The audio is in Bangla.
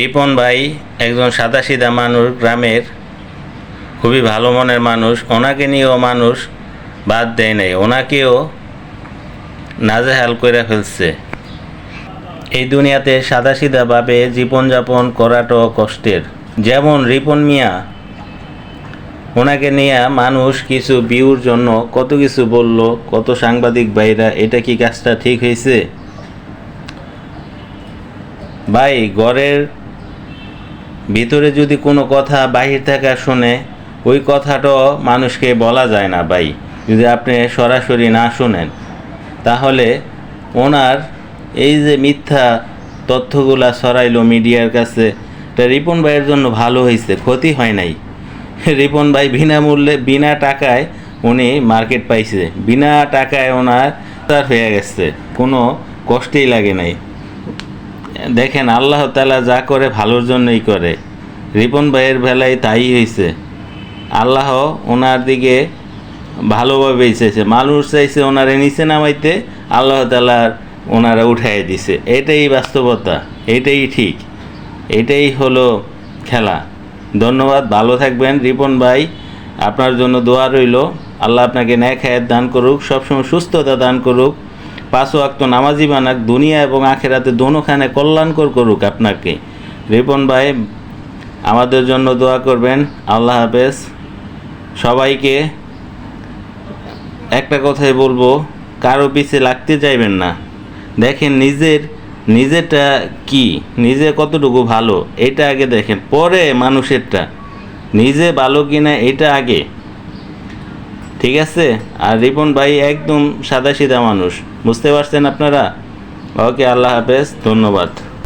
রিপন ভাই একজন সাদাসিধা মানুষ, গ্রামের খুবই ভালো মনের মানুষ। ওনাকে নিয়েও মানুষ বাদ দেয় নাই, ওনাকেও নাজেহাল করে ফেলছে। এই দুনিয়াতে সাদাসিধাভাবে জীবনযাপন করাটাও কষ্টের। যেমন রিপন মিয়া, ওনাকে নিয়ে মানুষ কিছু ভিউর জন্য কত কিছু বলল, কত সাংবাদিক ভাইরা। এটা কি কাজটা ঠিক হয়েছে? ভাই, ঘরের ভিতরে যদি কোনো কথা বাহির থেকে শুনে, ওই কথাটাও মানুষকে বলা যায় না ভাই। যদি আপনি সরাসরি না শুনেন, তাহলে ওনার এই যে মিথ্যা তথ্যগুলা ছড়াইলো মিডিয়ার কাছে, এটা রিপন ভাইয়ের জন্য ভালো হয়েছে, ক্ষতি হয় নাই। রিপন ভাই বিনামূল্যে, বিনা টাকায় উনি মার্কেট পাইছে, বিনা টাকায় ওনার হয়ে গেছে, কোনো কষ্টই লাগে নাই। দেখেন, আল্লাহ তাআলা যা করে ভালোর জন্যই করে। রিপন ভাইয়ের বেলায় তাই হয়েছে। আল্লাহ ওনার দিকে ভালোভাবেই চাইছে, মানুষ চাইছে ওনারে নিচে নামাইতে, আল্লাহ তাআলা ওনারা উঠাই দিছে। এটাই বাস্তবতা, এটাই ঠিক, এটাই হলো খেলা। ধন্যবাদ, ভালো থাকবেন রিপন ভাই। আপনার জন্য দোয়া রইল। আল্লাহ আপনাকে ন্যায় খায়ের দান করুক, সবসময় সুস্থতা দান করুক, 5 ওয়াক্ত নামাজি বানাক, দুনিয়া এবং আখেরাতে দোনোখানে কল্যাণকর করুক আপনাকে। রিপন ভাই, আমাদের জন্য দোয়া করবেন। আল্লাহ হাফেজ। সবাইকে একটা কথাই বলবো, কারো পিছে লাগতে চাইবেন না। দেখেন নিজেরটা কি, নিজে কতটুকু ভালো, এটা আগে দেখেন, পরে মানুষেরটা। নিজে ভালো কিনা এটা আগে, ঠিক আছে? আর রিপন ভাই একদম সাদাসিধা মানুষ, বুঝতে পারছেন আপনারা? ওকে, আল্লাহ হাফেজ, ধন্যবাদ।